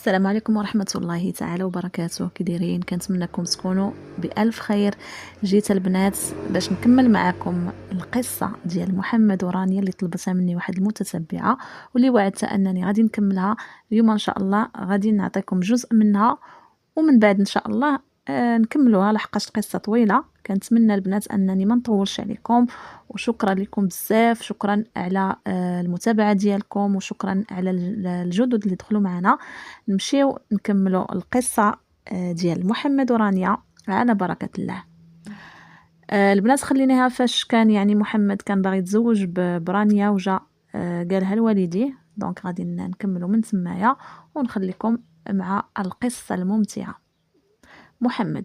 السلام عليكم ورحمة الله تعالى وبركاته. كي دايرين؟ كنتمنىكم تكونوا بألف خير. جيت البنات باش نكمل معكم القصة ديال محمد ورانيا اللي طلبتها مني واحد المتتبعة، واللي وعدتها انني غادي نكملها اليوم ان شاء الله. غادي نعطيكم جزء منها ومن بعد ان شاء الله نكملوها، لحقاش قصة طويلة. كنتمنى البنات انني ما نطولش عليكم، وشكرا لكم بزاف. شكرا على المتابعة ديالكم، وشكرا على الجدد اللي دخلوا معنا. نمشيو نكملوا القصة ديال محمد ورانيا على بركة الله. البنات خليناها فاش كان يعني محمد كان باغي يتزوج برانيا، وجا قالها لوالديه. دونك غادي نكملوا من تمايا ونخليكم مع القصة الممتعة. محمد: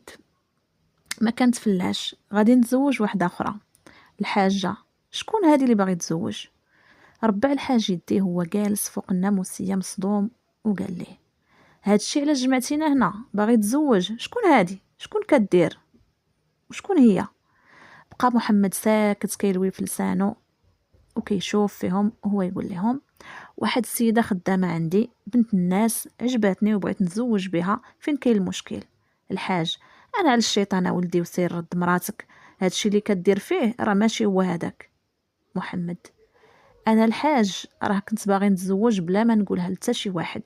ما كانت فلاش، غادي نتزوج واحدة أخرى. الحاجة: شكون هادي اللي باغي تزوج؟ ربع الحاج يديه هو جالس فوق الناموسية مصدوم، وقال ليه: هادشي علاش جمعتينا هنا؟ باغي تزوج؟ شكون هادي؟ شكون كدير؟ وشكون هي؟ بقى محمد ساكت كيلوي في لسانه وكيشوف فيهم، وهو يقول لهم: واحد السيدة خدامة عندي، بنت الناس، عجباتني وبغيت نتزوج بها. فين كاين المشكل؟ الحاج: انا على الشيطان ولدي، وسير رد مراتك، هادشي اللي كدير فيه راه ماشي هو هذاك. محمد: انا الحاج راه كنت باغي نتزوج بلا ما نقولها لتا شي واحد،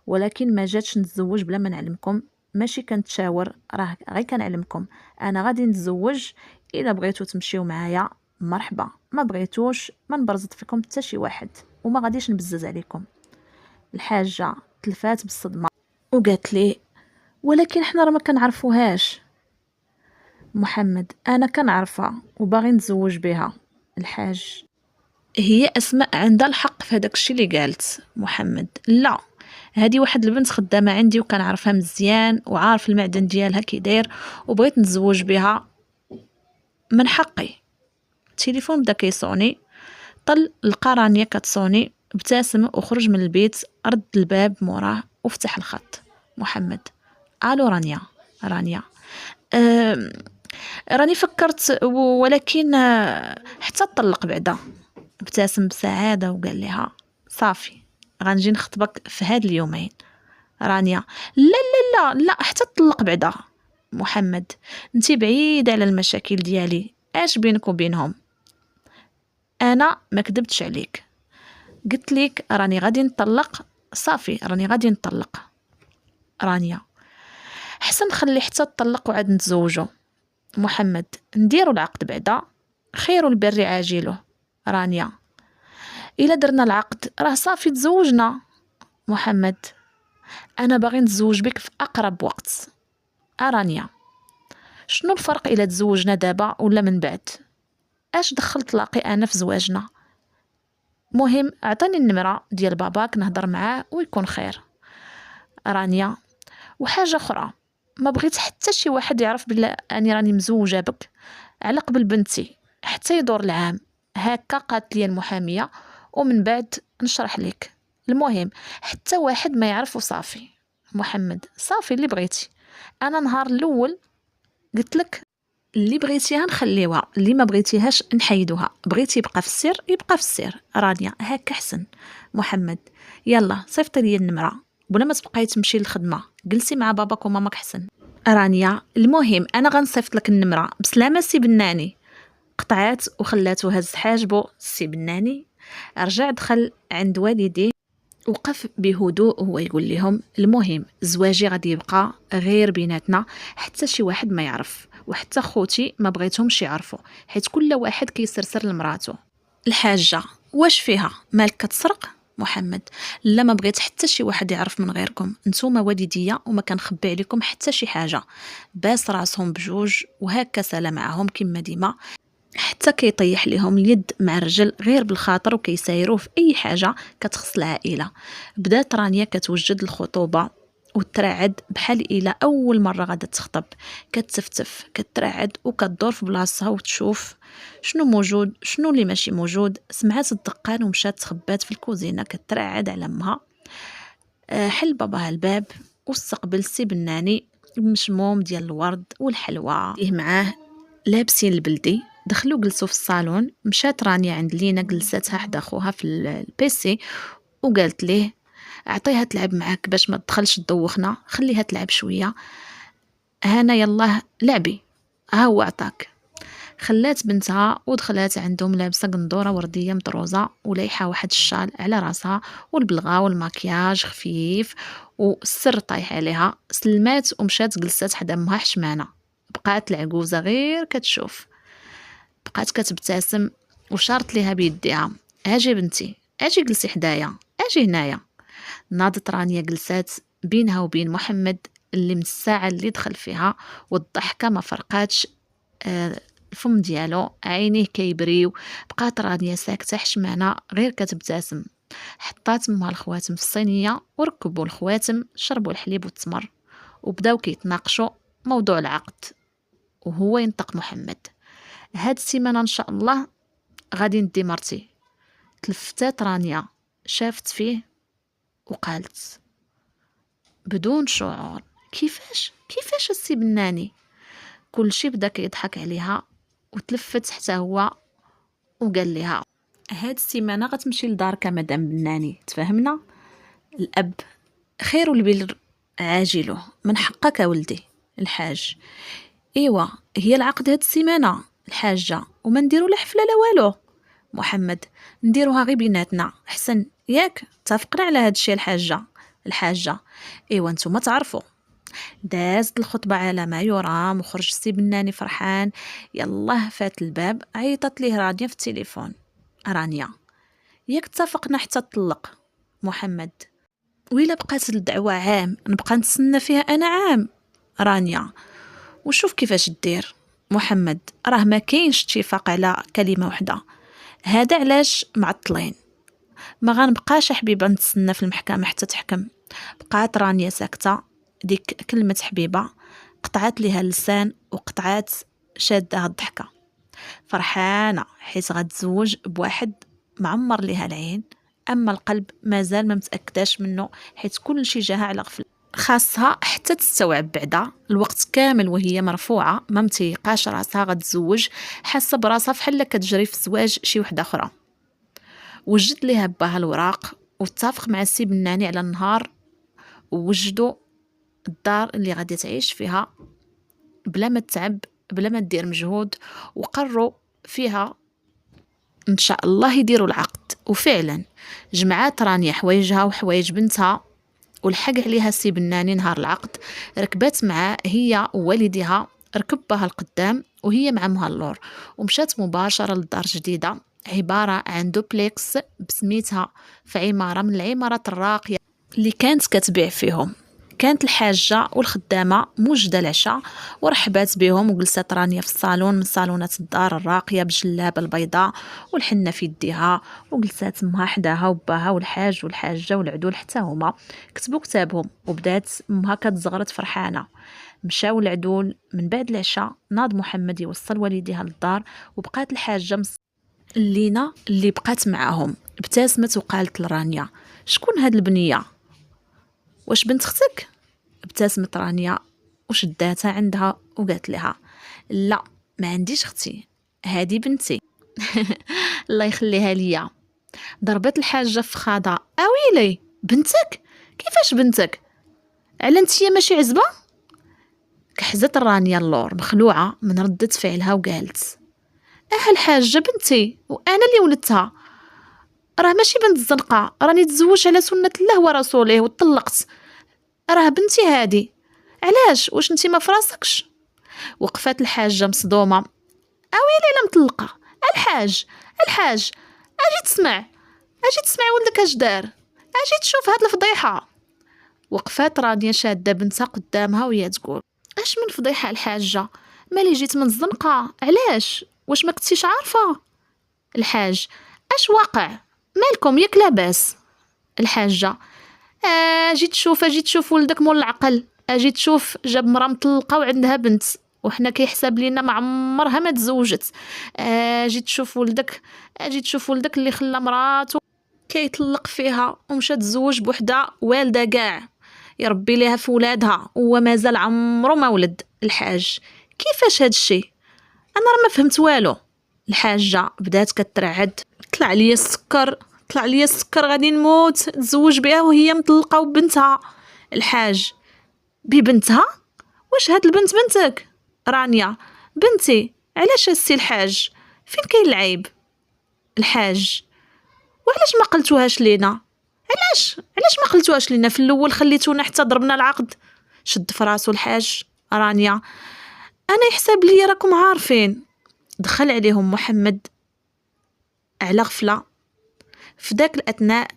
ولكن ما جاتش نتزوج بلا ما نعلمكم. ماشي كنتشاور، راه غير كنعلمكم. انا غادي نتزوج، الا بغيتو تمشيو معايا مرحبا، ما بغيتوش ما نبرزط فيكم حتى شي واحد، وما غاديش نبزز عليكم. الحاجه تلفات بالصدمه وقالت لي: ولكن حنا راه ما كنعرفوهاش. محمد: انا كنعرفها وباغي نتزوج بها. الحاج: هي اسماء عندها الحق في هذاك الشيء اللي قالت. محمد: لا، هذه واحد البنت خدامه عندي وكنعرفها مزيان وعارف المعدن ديالها كي داير، وبغيت نتزوج بها من حقي. التليفون بدا كيصوني، لقى رانيا كتصوني، ابتسم وخرج من البيت، رد الباب موراه وفتح الخط. محمد: الو رانيا. رانيا: راني فكرت، ولكن حتى طلق بعدا. ابتسم بسعادة وقال لها: صافي، غنجي نخطبك في هاد اليومين. رانيا: لا لا لا لا، حتى تطلق بعدا. محمد: انتي بعيد على المشاكل ديالي، اش بينك وبينهم؟ انا ما كذبتش عليك، قلت لك راني غادي نطلق، صافي راني غادي نطلق. رانيا: حسن خلي حتى تطلق وعاد نتزوجو. محمد: نديرو العقد بعدا، خير البر عاجله. رانيا: الا درنا العقد راه صافي تزوجنا. محمد: انا باغي نتزوج بك في اقرب وقت. رانيا: شنو الفرق الا تزوجنا دابا ولا من بعد؟ اش دخلت لاقي انا في زواجنا؟ مهم اعطيني النمره ديال باباك نهضر معاه ويكون خير. رانيا: وحاجه اخرى، ما بغيت حتى شي واحد يعرف بلا اني راني مزوجه بك على قبل بنتي حتى يدور العام. هكا قالت لي المحاميه، ومن بعد نشرح لك. المهم حتى واحد ما يعرف وصافي. محمد: صافي اللي بغيتي. انا نهار الاول قلت لك اللي بغيتيها نخليوها، اللي ما بغيتيهاش نحيدوها، بغيتي يبقى في السر يبقى في السر. رانيا: هكا حسن. محمد: يلا صيفطي لي النمره، بلا ما تبقاي تمشي للخدمه، جلسي مع باباك وماماك حسن. رانيا: المهم انا غنصيفط لك النمره بسلامه سي بناني. قطعات وخلاتو هز حاجبو. سي بناني رجع دخل عند والديه، وقف بهدوء وهو يقول لهم: المهم زواجي غادي يبقى غير بيناتنا، حتى شي واحد ما يعرف، وحتى خوتي ما بغيتهمش يعرفوا، حيت كل واحد كيسرسر لمراته. الحاجه: واش فيها مالك كتسرق؟ محمد: لا، ما بغيت حتى شي واحد يعرف من غيركم، نتوما والديا وما كنخبي عليكم حتى شي حاجه. باس راسهم بجوج وهكا سالا معاهم كما ديما، حتى كيطيح لهم اليد مع الرجل غير بالخاطر، وكيسايروا في اي حاجه كتخص العائله. بدات رانيا كتوجد الخطوبه وترعد بحال الا اول مره غادا تخطب، كتفتف كترعد وكتدور في بلاصتها وتشوف شنو موجود شنو اللي ماشي موجود. سمعت الدقان ومشات تخبات في الكوزينه كترعد على امها. حل باباها الباب واستقبل سي بناني بمشموم ديال الورد والحلوى فيه معاه، لابسين البلدي. دخلوا جلسوا في الصالون. مشات رانيا عند لينا جلستها حدا خوها في البيسي وقالت ليه: اعطيها تلعب معاك باش ما تدخلش تدوخنا، خليها تلعب شويه. هنا يلاه لعبي، ها هو عطاك. خلات بنتها ودخلات عندهم لابسه قندوره ورديه مطروزه ولايحه واحد الشال على راسها والبلغه والماكياج خفيف والسر طايح عليها. سلمات ومشات جلسات حدا امها حشمانه. بقات العجوزه غير كتشوف، بقات كتبتسم وشارت ليها بيديها: اجي بنتي، اجي جلسي حدايا، اجي هنايا. ناضت رانيا جلسات بينها وبين محمد اللي من الساعه اللي دخل فيها والضحكه ما فرقاتش الفم ديالو، عينيه كيبريو. بقات رانيا ساكته حشمانه غير كتبتسم. حطات امها الخواتم في الصينيه وركبوا الخواتم، شربوا الحليب والتمر وبداو كيتناقشوا موضوع العقد. وهو ينطق محمد: هاد السيمانه ان شاء الله غادي ندي مرتي. تلفتات رانيا شافت فيه وقالت بدون شعور: كيفاش السي بناني؟ كل شي بدا كيضحك عليها وتلفت حتى هو وقال لها: هاد السيمانه غتمشي لدار كمدام بناني، تفهمنا؟ الاب: خير البر عاجله، من حقك ولدي. الحاج: ايوا هي العقد هاد السيمانه الحاجه، وما نديرو لا حفله لا والو. محمد: نديروها غير بيناتنا احسن، ياك اتفقنا على هاد الشيء الحاجه. الحاجه: ايوا نتوما تعرفوا. دازت الخطبه على ما يرام وخرج السي بناني فرحان. يلاه فات الباب، عيطت ليه رانيا في التليفون: رانيا ياك اتفقنا حتى تطلق؟ محمد: ويلا بقات الدعوه عام نبقى نتسنى فيها انا عام؟ رانيا: وشوف كيفاش دير. محمد: راه ما كاينش اتفاق على كلمه وحده، هذا علاش معطلين. ما غنبقاش حبيبه نتسنى في المحكمه حتى تحكم. بقات رانيا ساكته. ديك كلمه حبيبه قطعت ليها اللسان وقطعت شادها الضحكه. فرحانه حيت غتزوج بواحد معمر ليها العين، اما القلب مازال ما متاكداش منه حيت كل شي جاها على غفله. خاصها حتى تستوعب بعدا الوقت كامل وهي مرفوعه ما متيقاش راسها غتزوج، حاسه براسها فحال كتجري في الزواج شي وحده اخرى. وجد ليها باها الوراق واتفق مع السي بناني على النهار، ووجدوا الدار اللي غادي تعيش فيها بلا ما تتعب بلا ما تدير مجهود، وقروا فيها ان شاء الله يديروا العقد. وفعلا جمعات رانيا حوايجها وحوايج بنتها ولحق عليها السي بناني نهار العقد. ركبات معاه هي ووالدها، ركب بها القدام وهي مع امها اللور، ومشات مباشره للدار جديده عباره عن دوبليكس بسميتها في عماره من العمارات الراقيه اللي كانت كتبيع فيهم. كانت الحاجه والخدامه موجده العشاء ورحبات بهم، وجلسات رانيا في الصالون من صالونات الدار الراقيه بالجلابه البيضاء والحنه في يديها، وجلسات امها حداها وباها والحاج والحاجه والعدول حتى هما كتبوا كتابهم. وبدات امها كتزغرت فرحانه. مشاو العدول من بعد العشاء، ناض محمد يوصل والديها للدار، وبقات الحاجه لينا اللي بقات معاهم ابتسمت وقالت لرانيا: شكون هاد البنيه؟ واش بنت اختك؟ ابتسمت رانيا وشداتها عندها وقالت لها: لا ما عنديش اختي، هادي بنتي. الله يخليها ليا. ضربت الحاجه في خاضها: اويلي بنتك؟ كيفاش بنتك؟ على نتيا ماشي عزبه؟ كحزت رانيا اللور مخلوعه من ردة فعلها وقالت: الحاجه بنتي وانا اللي ولدتها، راه ماشي بنت الزنقه، راني تزوجت على سنه الله ورسوله وطلقت، راه بنتي هادي. علاش؟ واش انتي ما فراسكش؟ وقفات الحاجه مصدومه: اويلي لا مطلقه. الحاج اجي تسمع ولدك اش دار، اجي تشوف هاد الفضيحه. وقفات رانيا شاده بنتها قدامها وهي تقول: اش من فضيحه الحاجه؟ مالي جيت من الزنقه، علاش؟ واش ما كنتيش عارفه؟ الحاج: اش واقع؟ مالكم ياك لاباس؟ الحاجه: اجي تشوف ولدك مول العقل، اجي تشوف جاب مرا مطلقه وعندها بنت وحنا كيحسب لينا ما عمرها ما تزوجت. اجي تشوف ولدك اللي خلى مراته كيطلق فيها ومشى تزوج بوحده والده كاع يربي ليها في ولادها وهو مازال عمره ما ولد. الحاج: كيفاش هاد الشيء؟ انا راه ما فهمت والو. الحاجه بدات كترعد: طلع ليا السكر، طلع ليا السكر غادي نموت، تزوج بها وهي مطلقه وبنتها. الحاج: ببنتها؟ واش هاد البنت بنتك؟ رانيا: بنتي. علاش السي الحاج؟ فين كاين العيب؟ الحاج: وعلاش ما قلتوهاش لينا؟ علاش ما قلتوهاش لينا في الاول؟ خليتونا حتى ضربنا العقد. شد في راسو الحاج. رانيا: انا يحسب لي راكم عارفين. دخل عليهم محمد على غفله. في ذاك الاثناء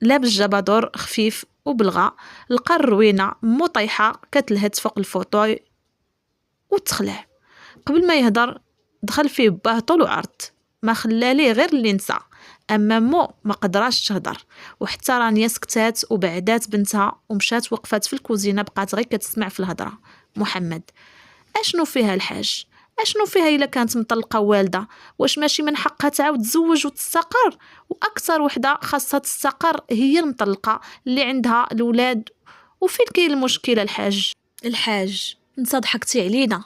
لابس جبادور خفيف وبلغى، لقى الروينه مو طايحه كتلهت فوق الفوطوي وتخلع. قبل ما يهدر دخل فيه باه طول وعرض، ما خلاليه غير اللي نسى. اما مو ما قدراش تهدر، وحتى رانيا سكتات وبعدات بنتها ومشات وقفات في الكوزينه، بقات غير كتسمع في الهضره. محمد: اشنو فيها الحاج؟ اشنو فيها الا كانت مطلقه والده؟ واش ماشي من حقها تعاود تزوج وتستقر؟ واكثر وحده خاصها تستقر هي المطلقه اللي عندها الاولاد. وفين كاين المشكله الحاج؟ الحاج: انت ضحكتي علينا،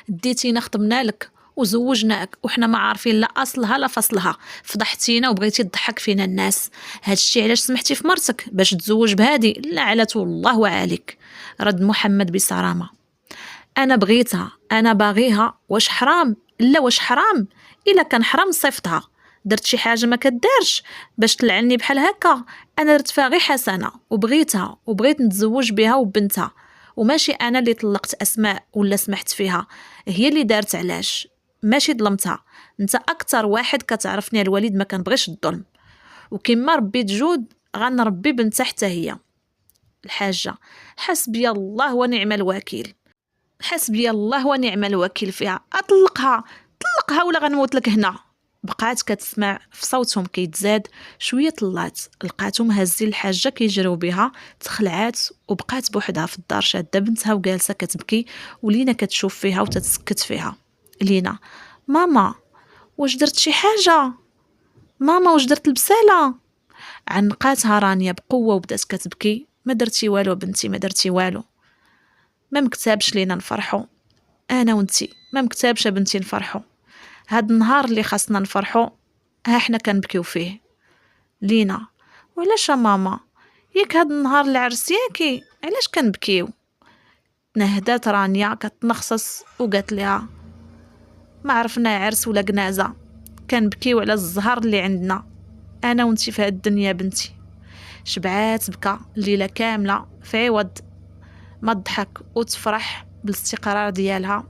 ديتينا خطبنا لك وزوجناك وحنا ما عارفين لا اصلها لا فصلها، فضحتينا وبغيتي تضحك فينا الناس. هادشي علاش سمحتي في مرتك باش تزوج بهادي؟ لا علات والله عليك. رد محمد بصرامه: انا بغيتها، انا باغيها. واش حرام؟ لا واش حرام؟ الا كان حرام صيفطها. درت شي حاجه ما كدارش باش تلعني بحال هكا؟ انا درت فيها غير حسنه وبغيتها وبغيت نتزوج بها وبنتها، وماشي انا اللي طلقت اسماء ولا سمحت فيها، هي اللي دارت. علاش؟ ماشي ظلمتها. انت اكثر واحد كتعرفني الوالد ما كنبغيش الظلم، وكما ربيت جود غنربي بنتها حتى هي. الحاجه: حسبي الله ونعم الوكيل. حسبي الله ونعم الوكيل فيها. اطلقها، طلقها ولا غنموت لك هنا. بقات كتسمع في صوتهم كيتزاد. شويه طلعت لقاتهم هازين الحاجه كيجريو بها، تخلعات وبقات بوحدها في الدار شاده بنتها وجالسه كتبكي، ولينا كتشوف فيها وتتسكت فيها. لينا: ماما واش درت شي حاجه؟ ماما واش درت البساله؟ عنقاتها رانيا بقوه وبدات كتبكي. ما درتي والو بنتي، ما درتي والو. ما مكتابش لينا نفرحو انا وانتي، ما مكتابش يا بنتي نفرحو. هاد النهار اللي خاصنا نفرحو ها حنا كنبكيو فيه. لينا: وعلاش ماما؟ ياك هاد النهار العرس ياكي، علاش كنبكيو؟ نهدات رانيا كتنخصص وقالت لها: ما عرفنا عرس ولا جنازه، كنبكيو على الزهر اللي عندنا انا وانتي في هاد الدنيا بنتي. شبعات بكى الليله كامله في عوض ما تضحك وتفرح بالاستقرار ديالها.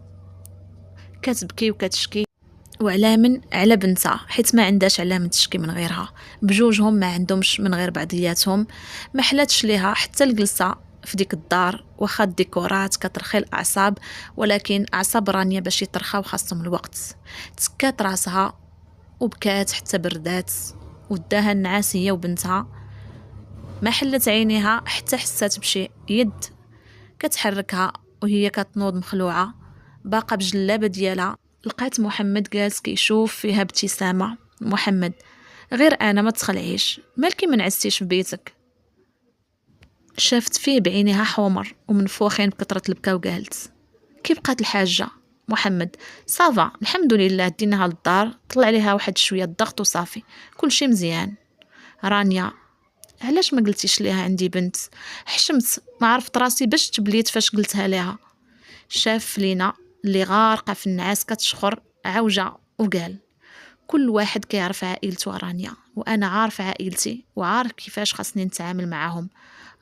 كتبكي وكتشكي، وعلى من؟ على بنتها، حيت ما عندهاش على من تشكي من غيرها. بجوجهم ما عندهمش من غير بعضياتهم. ما حلاتش ليها حتى الجلسه في ديك الدار، واخا الديكورات كترخي الاعصاب، ولكن اعصاب رانيا باش يترخاو خاصهم الوقت. تسكات راسها وبكات حتى بردات، وداها النعاس هي وبنتها. ما حلت عينيها حتى حسات بشي يد كتحركها وهي كتنوض مخلوعه باقه بجلابه ديالها. لقات محمد جالس كيشوف فيها ابتسامه. محمد: غير انا ما تخلعيش، مالكي ما نعستيش في بيتك؟ شافت فيه بعينيها حمر ومنفوخين بكثره البكا وقالت: كي بقات الحاجه؟ محمد: صافا الحمد لله، ديناها للدار، طلع عليها واحد شويه الضغط وصافي، كل شيء مزيان. رانيا: علاش ما قلتيش ليها عندي بنت؟ حشمت، ما عرفت راسي باش تبليت فاش قلتها ليها. شاف لينا اللي غارقه في النعاس كتشخر عوجه وقال: كل واحد كيعرف عائلته رانيا، وانا عارف عائلتي وعارف كيفاش خاصني نتعامل معاهم.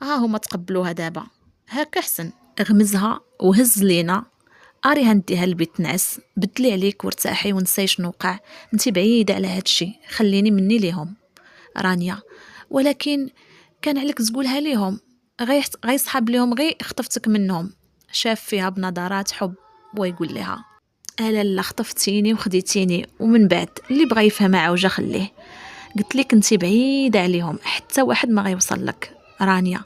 هما تقبلوها دابا هكا حسن. غمزها وهز لينا: اري هنديها البيت تنعس، بدلي عليك وارتاحي ونساي شنو وقع، انت بعيده على هادشي، خليني ليهم. رانيا: ولكن كان عليك تقولها ليهم، غيصحاب ليهم غير خطفتك منهم. شاف فيها بنظرات حب ويقول لها: الا لا خطفتيني وخديتيني، ومن بعد اللي بغى يفهم عوجه خليه، قلت لك انتي بعيده عليهم، حتى واحد ما غيوصل لك. رانيا: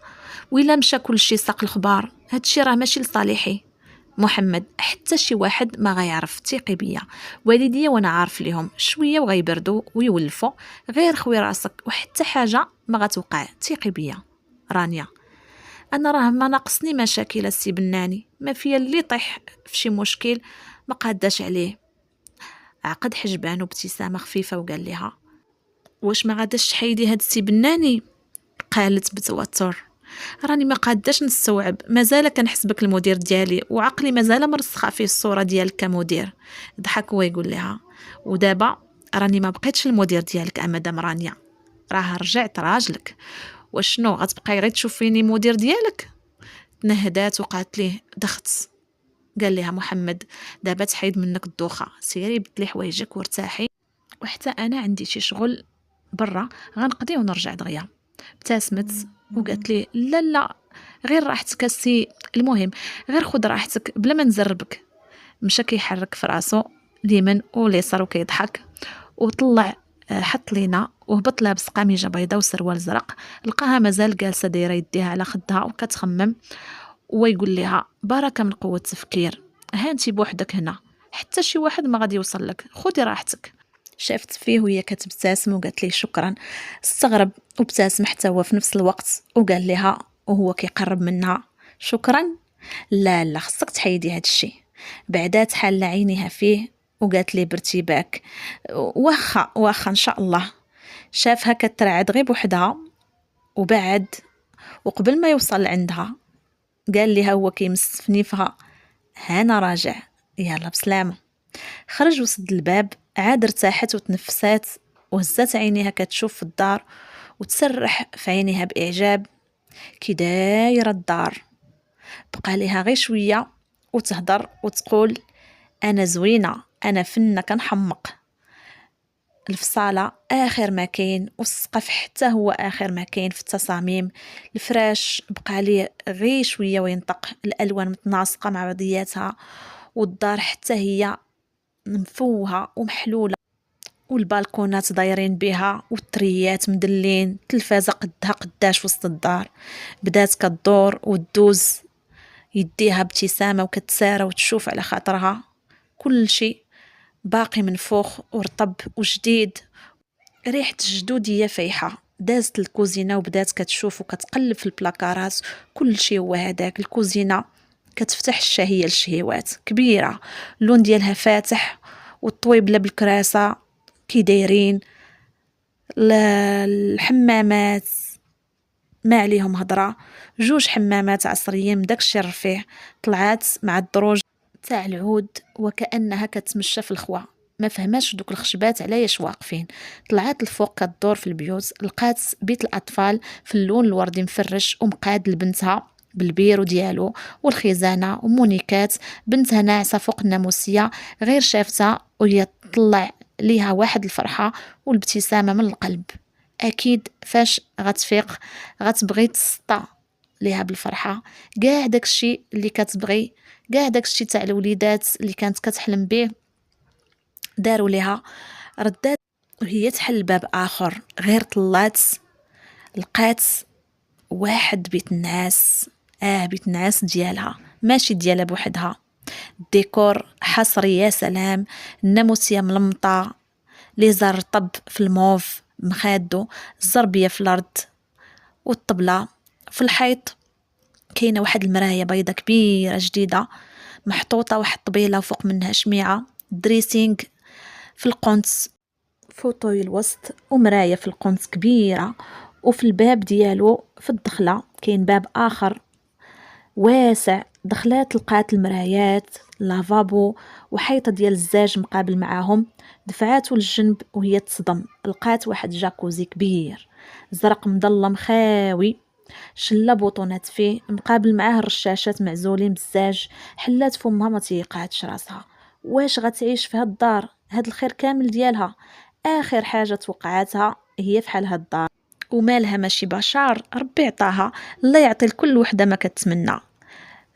وإلا مشى كل شيء ساق الخبار، هادشي راه ماشي لصالحي. محمد: حتى شي واحد ما غيعرف، ثقي بيا، والديا وانا عارف ليهم شويه وغيبردوا ويولفوا، غير خوي راسك وحتى حاجه ما غتوقع، ثقي بيا. رانيا: انا راه ما ناقصني مشاكل السي بناني، ما فيا اللي طيح في شي مشكل ما قاداش عليه. عقد حجبان وابتسامه خفيفه وقال لها: واش ما غاداش تحيدي هاد السي بناني؟ قالت بتوتر. راني ما قاداش نستوعب، مازال كنحس بك المدير ديالي وعقلي مازال مرسخه فيه الصوره ديالك كمدير. ضحك ويقول لها ودابا راني ما بقيتش المدير ديالك مدام رانيا، راه رجعت راجلك. وشنو غتبقاي غير تشوفيني مدير ديالك؟ تنهدات وقالت ليه دخت. قال لها محمد دابا تحيد منك الدوخه، سيري بدلي حوايجك وارتاحي، وحتى انا عندي شي شغل برا غنقضي ونرجع دغيا. ابتسمت وقالت لي لا لا غير راحتك السي، المهم غير خد راحتك بلا ما نزربك. مشى كيحرك في راسو اليمين واليسار وكيضحك وطلع. حط لينا وهبط لابس قميجه بيضاء وسروال زرق. لقاها مازال جالسه دايره يديها على خدها وكتخمم، ويقول لها بركه من قوه التفكير، هانتي بوحدك هنا حتى شي واحد ما غادي يوصل لك، خدي راحتك. شافت فيه وهي كتبتسم وقالت لي شكرا. استغرب وابتسم حتى هو في نفس الوقت وقال لها وهو كيقرب منها شكرا، لا لا خصك تحيدي هاد الشيء. بعدا تحل عينيها فيه وقالت لي بارتباك واخا واخا ان شاء الله. شافها كترعد غير بوحدها وبعد، وقبل ما يوصل عندها قال لها هو كيمس في نيفها هانا راجع، يلا بسلامه. خرج وسد الباب، عاد ارتاحت وتنفسات وهزت عينيها كتشوف في الدار وتسرح في عينيها بإعجاب. كي دايره الدار؟ بقى ليها غير شويه وتهضر وتقول انا زوينه، انا فنه كنحمق. الفصاله اخر ما كاين والسقف حتى هو اخر ما كاين في التصاميم. الفراش بقى ليه غير شويه وينطق، الالوان متناسقه مع بعضياتها، والدار حتى هي مفوهه ومحلوله، والبالكونات دايرين بها والتريات مدلين، تلفازه قدها قداش وسط الدار. بدات كدور وتدوز يديها ابتسامه وكتسارى وتشوف على خاطرها كل شيء باقي منفوخ ورطب وجديد. ريحه الجدوديه فايحه. دازت الكوزينه وبدات كتشوف وكتقلب في البلاكارات، كل شيء هو هذاك. الكوزينه كتفتح الشهيه للشهيوات كبيره، اللون ديالها فاتح، والطويبله بالكراسه كي دايرين. الحمامات ما عليهم هضره، جوج حمامات عصريين من داكشي الرفيع. طلعات مع الدروج تاع العود وكانها كتمشى في الخوا، ما فهماش دوك الخشبات علاش واقفين. طلعت الفوق كدور في البيوت، لقات بيت الاطفال في اللون الوردي مفرش ومقاد لبنتها بالبيرو ديالو والخزانه، ومونيكات بنتها ناعسه فوق الناموسيه غير شافتها وهي تطلع ليها واحد الفرحه والابتسامه من القلب. اكيد فاش غتفيق غتبغي تسطى ليها بالفرحه. كاع داكشي اللي كتبغي، كاع داكشي تاع الوليدات اللي كانت كتحلم به داروا ليها. ردات وهي تحل الباب اخر، غير طلات لقات واحد بيت النعاس. بيت النعاس ديالها ماشي ديالها بوحدها. الديكور حصري يا سلام، الناموسيه ملمطه، لي زار رطب في الموف مخادو، الزربيه في الارض، والطبله في الحيط. كاينه واحد المرايه بيضه كبيره جديده محطوطه واحد طبيله فوق منها شميعه. دريسينغ في القنص، فوطوي الوسط ومرايه في القنص كبيره. وفي الباب ديالو في الدخله كاين باب اخر واسع. دخلات لقات المرايات، لافابو وحيطه ديال الزاج مقابل معاهم. دفعات للجنب وهي تصدم، لقات واحد جاكوزي كبير زرق مظلم خاوي، شله بوطونات فيه مقابل معاه الرشاشات معزولين بالزاج. حلات فمها ما تيقعدش راسها، واش غتعيش في هاد الدار؟ هاد الخير كامل ديالها اخر حاجه توقعاتها هي في حال هاد الدار، ومالها ماشي بشار ربي عطاها. الله يعطي لكل وحده ما كتمنى.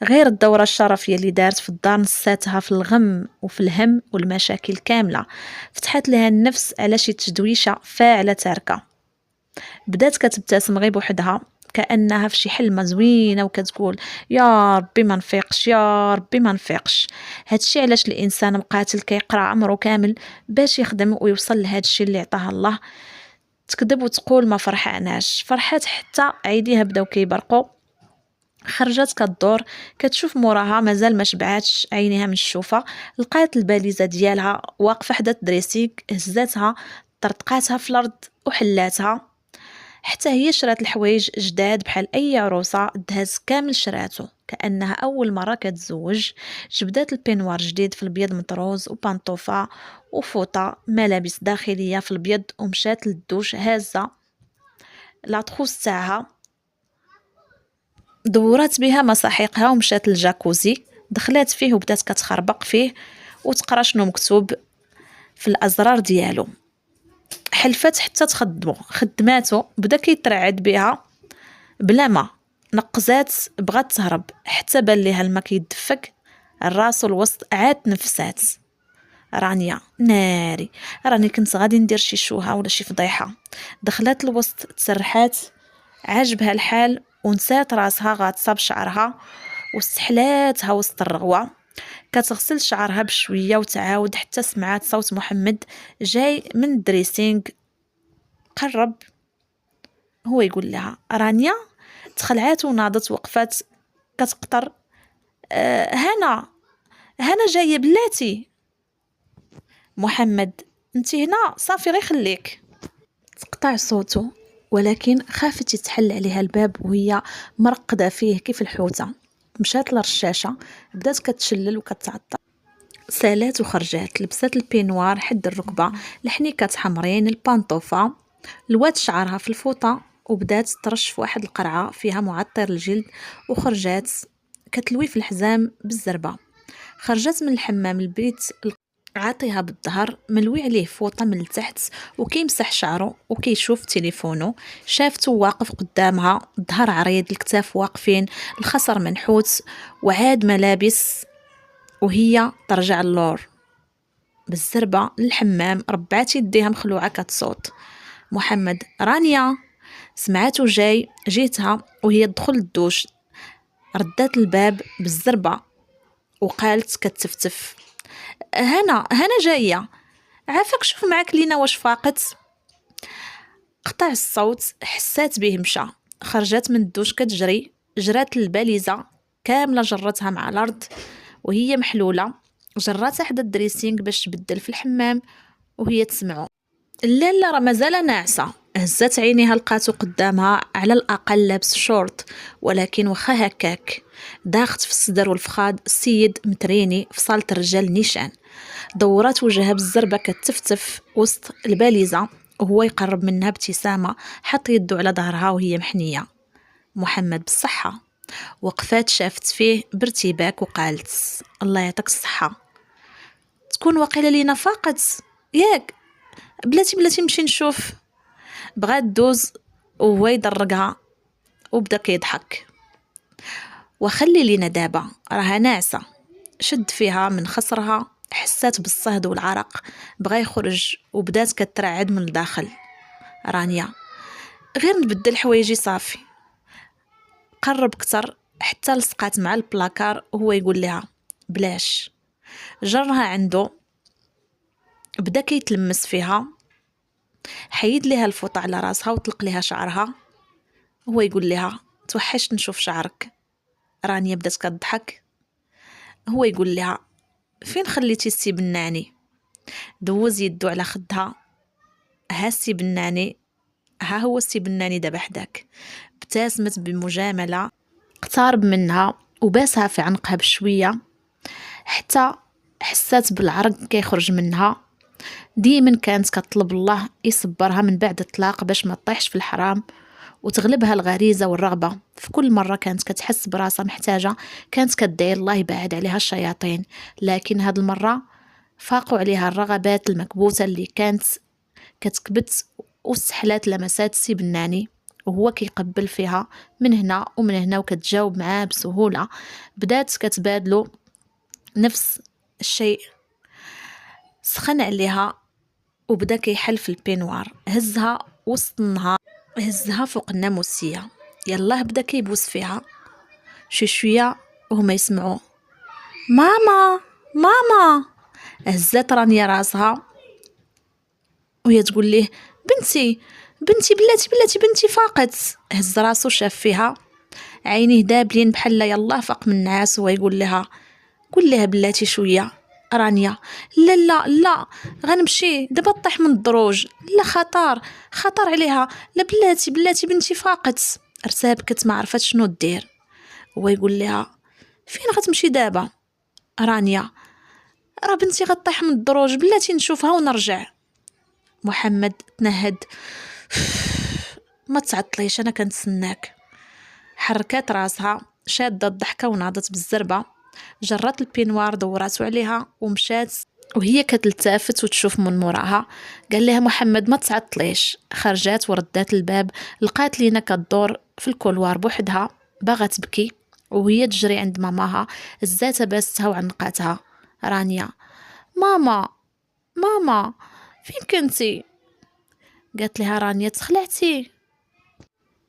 غير الدورة الشرفية اللي دارت في الدار نساتها في الغم وفي الهم والمشاكل كاملة. فتحت لها النفس على شي تجدويشة فاعلة تاركة. بدات كتبتسم غير بوحدها كأنها في شي حلمة زوينة وكتقول يا ربي ما نفيقش، يا ربي ما نفيقش. هادشي علاش الانسان مقاتل كيقرا عمره كامل باش يخدم ويوصل لهادشي اللي عطاه الله. تكذب وتقول ما فرحاناش، فرحات حتى عيديها بداو كيبرقوا. خرجت كدور كتشوف موراها مازال ما شبعاتش عينيها من الشوفه. لقات الباليزه ديالها واقفه حدا الدريسيك، هزاتها طرطقاتها في الارض وحلاتها، حتى هي شرات الحوايج جداد بحال اي عروسه، دهات كامل شراتو كانها اول مره كتزوج. جبدات البينوار جديد في الابيض مطروز وبانطوفه وفوطه ملابس داخليه في الابيض، ومشات للدوش هازه لاطخوس تاعها، دورات بها مساحيقها ومشات للجاكوزي، دخلات فيه وبدات كتخربق فيه وتقرا شنو مكتوب في الازرار ديالو. حلفات حتى خدماتو بدا كيترعد بها بلا ما، نقزات بغات تهرب حتى بان ليها الماء كيدفك الراس الوسط، عاد نفسات. رانيا ناري، راني كنت غادي ندير شي شوهه ولا شي فضيحه. دخلت الوسط تسرحات، عجبها الحال ونسات راسها غاطسه بشعرها واستحلاتها وسط الرغوه. كتغسل شعرها بشويه وتعاود حتى سمعات صوت محمد جاي من الدريسينغ. قرب هو يقول لها رانيا، تخلعات وناضت وقفات كتقطر. هنا جايه بلاتي. محمد انت هنا صافي غير خليك. تقطع صوته، ولكن خافت يتحل عليها الباب وهي مرقده فيه كيف الحوته. مشات للرشاشه، بدات كتشلل وكتعطر، سالات وخرجات، لبست البينوار حد الركبه، الحنيكات حمرين، البانطوفه، لوات شعرها في الفوطه وبدات ترش في واحد القرعه فيها معطر الجلد، وخرجات كتلوي في الحزام بالزربه. خرجت من الحمام البيت عاطيها بالظهر، ملوي عليه فوطه من التحت وكيمسح شعره وكيشوف تليفونه. شافته واقف قدامها، ظهر عريض، الكتاف واقفين، الخصر منحوت وعاد ملابس، وهي ترجع اللور بالزربه للحمام، ربعات يديها مخلوعه كتصوت. محمد رانيا، سمعته جاي، جيتها وهي تدخل الدوش، ردات الباب بالزربه وقالت كتفتف هنا جايه، عافاك شوف معاك لينا واش فاقت. قطع الصوت، حسات به مشى، خرجت من الدوش كتجري، جرات الباليزه كامله، جرتها مع الارض وهي محلوله، جراتها حدا الدريسينغ باش تبدل في الحمام وهي تسمعو. لا راه مازال ناعسه. هزت عينيها لقاتو قدامها على الاقل لابس شورت، ولكن وخا هكاك داخت في الصدر والفخاد السيد متريني في صاله الرجال نيشان. دورات وجهها بالزربه كتفتف وسط الباليزه وهو يقرب منها بابتسامه، حط يدو على ظهرها وهي محنيه. محمد بالصحه. وقفات شافت فيه بارتباك وقالت الله يعطيك الصحه، تكون وقيله لينا فاقت ياك؟ بلاتي نمشي نشوف. بغات دوز وهو يضرقها وبدا كيضحك. وخلي لينا دابا راها ناعسه. شد فيها من خصرها، حسات بالصهد والعرق، بغا يخرج وبدات كترعد من الداخل. رانيا غير نبدل حوايجي صافي. قرب كتر حتى لصقات مع البلاكار وهو يقول لها بلاش. جرها عنده، بدا كيتلمس فيها، حيد ليها الفوطه على راسها وطلق ليها شعرها. هو يقول لها توحشت نشوف شعرك. رانيا بدات كتضحك. هو يقول لها فين خليتي السي بناني؟ دوز يدو على خدها. ها السي بناني، ها هو السي بناني دابا حداك. ابتسمت بمجامله، اقترب منها وباسها في عنقها بشويه حتى حسات بالعرق كيخرج منها. ديما كانت كطلب الله يصبرها من بعد الطلاق باش ما تطيحش في الحرام وتغلبها الغريزة والرغبة. في كل مرة كانت كتحس براسها محتاجة كانت كتدعي الله يبعد عليها الشياطين، لكن هاد المرة فاقوا عليها الرغبات المكبوتة اللي كانت كتكبت، واستحلات لمسات سي بناني وهو كيقبل فيها من هنا ومن هنا وكتجاوب معاه بسهولة. بدات كتبادلوا نفس الشيء. سخن عليها وبدا كيحل في البينوار، هزها وسط النهار، هزها فوق الناموسية، يلاه بدا كيبوس فيها شوية وهما يسمعوا ماما ماما. هزات رانيا راسها وهي تقول ليه بنتي بلاتي بنتي فاقت. هز راسو شاف فيها، عينيه دابلين بحال يلاه فاق من النعاس، وهو يقول لها قول لها بلاتي شويه رانيا: لا لا لا، غنمشي دابا طيح من الدروج، لا خطر، خطر عليها، لا بلاتي بلاتي بنتي فاقت. ارتبكت ما عرفت شنو دير. هو يقول لها: فين غتمشي دابا؟ رانيا: راه بنتي غطيح من الدروج، بلاتي نشوفها ونرجع. محمد تنهد: ما تعطليش انا كنتسناك. حركات راسها، شاده الضحكه وناضت بالزربه، جرات البينوار دوراتو عليها ومشات. وهي كتلتافت وتشوف من موراها. قال لها محمد: ما تعطليش. خرجات وردات الباب، لقات لينا كدور في الكولوار بوحدها باغا تبكي، وهي تجري عند ماماها هزاتها باستها وعنقاتها. رانيا: ماما ماما فين كنتي؟ قالت لها رانيا: تخلعتي؟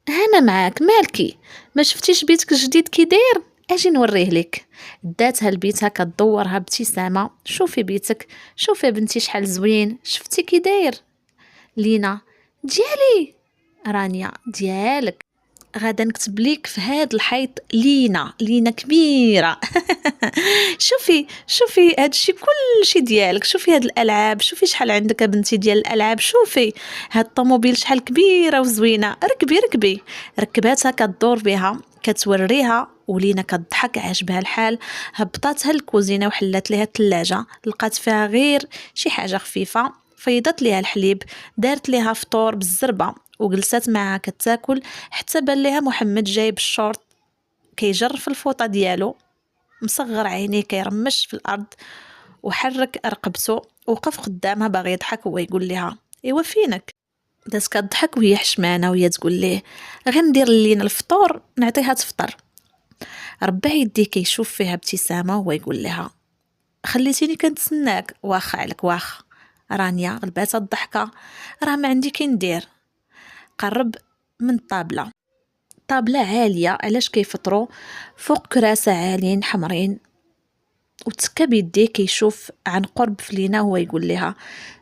انا معاك، مالكي؟ ما شفتيش بيتك الجديد كي داير؟ اجي نوريه لك. داتها لبيتها كدورها بابتسامه: شوفي بيتك، شوفي بنتي شحال زوين، شفتي كي داير؟ لينا: ديالي. رانيا: ديالك. غادا نكتب ليك في هاد الحيط لينا، لينا كبيره. شوفي شوفي هادشي كلشي ديالك، شوفي هاد الالعاب، شوفي شحال عندك بنتي ديال الالعاب، شوفي هاد الطوموبيل شحال كبيره وزوينه، ركبي ركبي. ركباتها كدور بها كتوريها، ولينا كتضحك عاجبها الحال. هبطاتها الكوزينه وحلات ليها الثلاجه، لقات فيها غير شي حاجه خفيفه، فيضت ليها الحليب، دارت ليها فطور بالزربه وجلسات معها كتاكل، حتى بان ليها محمد جايب الشورت كيجر في الفوطه ديالو، مصغر عينيه كيرمش في الارض، وحرك رقبته، وقف قدامها باغي يضحك. هو يقول لها: ايوا فينك؟ بدات كتضحك وهي حشمانه، وهي تقول ليه: غندير لينا الفطور نعطيها تفطر. ربع يديه كيشوف فيها ابتسامه، وهو يقول لها: خليتيني كنتسناك، واخا عليك واخا. رانيا غلباتها الضحكه: راه ما عندي كي ندير. قرب من الطابله، طابله عاليه علاش كيفطروا فوق كراسه عاليين حمرين، وتكا بيديه كيشوف عن قرب فلينا. هو يقول لها: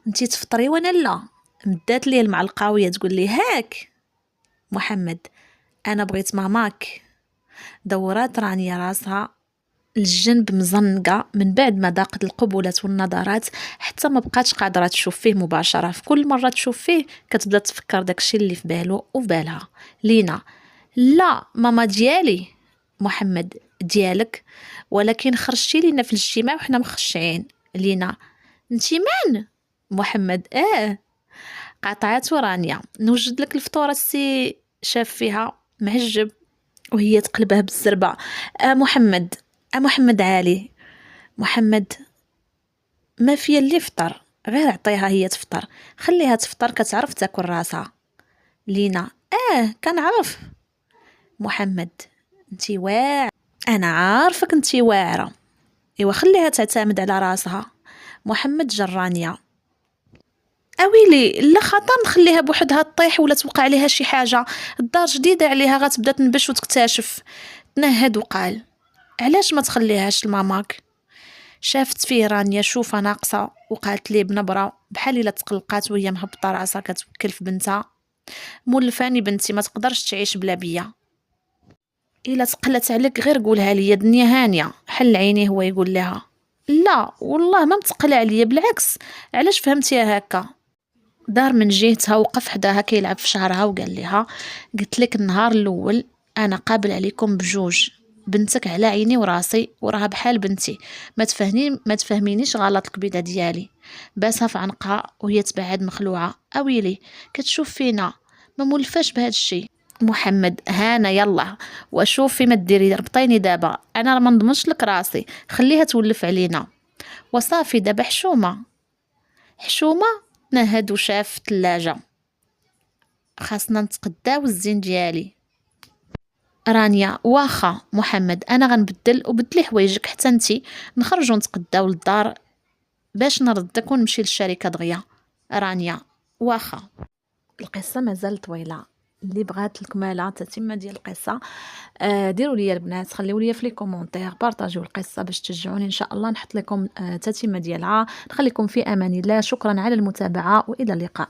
انتي تفطري وانا لا. مدات ليه المعلقه وهي تقول لي: هاك. محمد: انا بغيت ماماك. دورات رانيا راسها الجنب مزنقه من بعد ما ضاقت القبولات والنظرات، حتى ما بقاتش قادره تشوف فيه مباشره. في كل مره تشوف فيه كتبدا تفكر داكشي اللي في بالو وفي بالها. لينا: لا ماما ديالي. محمد: ديالك، ولكن خرجتي لينا في الاجتماع وحنا مخشعين. لينا: انتي من؟ محمد: قاطعته رانيا: نوجد لك الفطور السي. شاف فيها معجب وهي تقلبها بالزربه: محمد، محمد عالي. محمد: ما فيا اللي فطر، غير عطيها هي تفطر، خليها تفطر كتعرف تاكل راسها. لينا: كنعرف. محمد: انتي واعر، انا عارفك انتي واعره، ايوا خليها تعتمد على راسها. محمد جرانيا: اويلي لا خطر نخليها بوحدها تطيح ولا توقع عليها شي حاجه، الدار جديده عليها غتبدا تنبش وتكتشف. تنهد وقال: علاش ما تخليهاش لماماك؟ شافت فيه رانيا شوفه ناقصه، وقالت ليه بنبره بحال الا تقلقات وهي مهبطه راسها كتوكل في بنتها: مولفاني بنتي، ما تقدرش تعيش بلا بيا، الا تقلت عليك غير قولها لي، الدنيا هانيه. حل عينيه. هو يقول لها: لا والله ما متقلع عليا، بالعكس، علاش فهمتيها هكا؟ دار من جهتها وقف حداها كيلعب في شعرها وقال لها: قلت لك النهار الاول انا قابل عليكم بجوج، بنتك على عيني وراسي وراها بحال بنتي، ما تفهمينيش غلط. الكبيده ديالي باسها في عنقها وهي تبعد مخلوعه: اويلي كتشوف فينا، ما مولفاش بهذا الشيء. محمد: هانا يلا وشوفي ما ديري، ربطيني دابا، انا ما نضمنش لك راسي، خليها تولف علينا. وصافي دابا حشومه حشومه. نهد وشاف الثلاجه: خاصنا نتقداو الزين ديالي. رانيا: واخا. محمد: انا غنبدل وبدلي حوايجك حتى انتي، نخرجوا نتقداو للدار باش نردك ونمشي للشركه دغيا. رانيا: واخا. القصه مازال طويله، اللي بغات الكماله تتمه ديال القصه ديروا لي البنات، خليوا لي في لي كومونتير، بارطاجيو القصه باش تشجعوني ان شاء الله نحط لكم تتمه ديالها. نخليكم في امان الله، شكرا على المتابعه والى اللقاء.